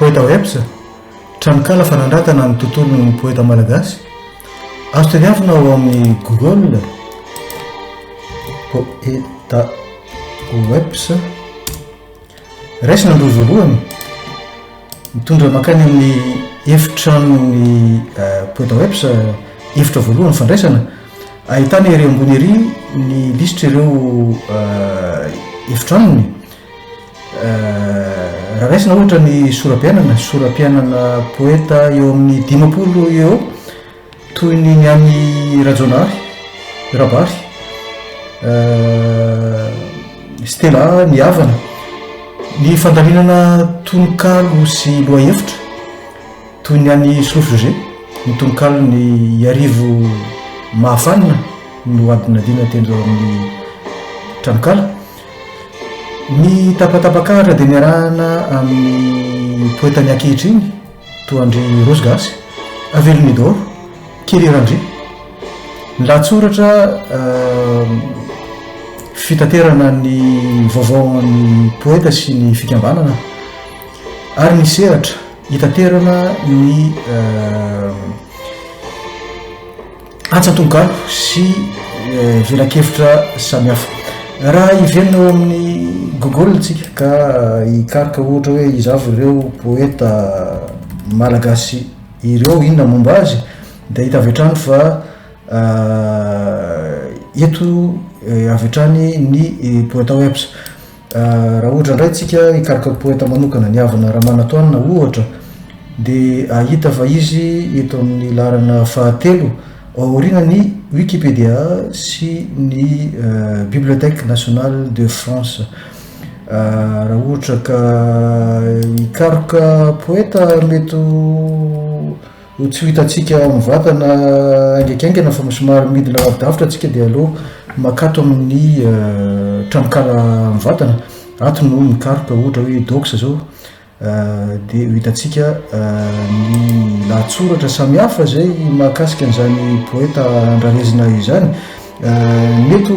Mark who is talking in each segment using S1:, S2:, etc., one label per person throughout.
S1: poeta webs tranokala fanandratana ny tontolo ny poeta malagasy azo teniavina ao amin'ny Google poeta webs raisina andro voalohany mitondra makany amin'ny efitranony poeta webs efitra voalohany fandraisana ahitana ireo ambony ery ny lisitra ireo efitranony raha raisina ohatra ny soram-piainana poeta eo amin'ny 50 eo toy ny Miamy Rajonary Rabary Stella Niavana ny fandalinana tononkalo sy loha hevitra toy ny any Solofo José ny tononkalo ny arivo mahafanina no adina dina tendro amin'ny tranokala ny tapatapakahatra dia niarahana amin'ny poeta ny ankehitriny toandry Rosgasy Avelomidoro Kely Randry ny latsoratra fitaterana ny vaovaon'ny poeta sy ny fikambanana ary ny seratra hitaterana ny antsan-tononkalo sy velakevitra samihafa raha hivenina ao amin'ny Google tsika ka hikaroka ohatra hoe izavo ireo poeta malagasy ireo inona momba azy dia hita avy hatrany fa eto avy hatrany ny poeta webs raha ohatra indray tsika hikaroka poeta manokana Niavana Ramanatoanina ohatra dia ahita fa izy eto amin'ny laharana fahatelo aoriana ny Wikipédia sy ny Bibliothèque nationale de France raha ohatra ka hikaroka poeta mety ho tsy hitantsika mivatana aingaikaingana fa somary midina lavidavitra atsika dia aloha makato amin'ny tranokala mivatana ato no mikaroka ohatra hoe doxa zao dia hitantsika ny latsoratra samihafa zay mahakasika an'izany poeta andrarezina izany mety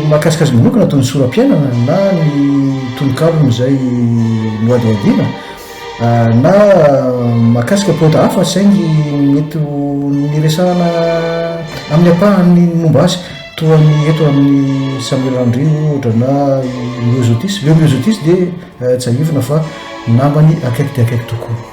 S1: mahakasika azy manokana toy ny soram-piainana na ny tononkalo izay noadoadina na mahakasika poeta hafa saingy mety niresahana amin'ny apahany momba azy toa ny eto amin'ny Samuel Landry ohatra na Leo Zotis dia tsy ahivina fa namany akaiky dia akaiky tokoa.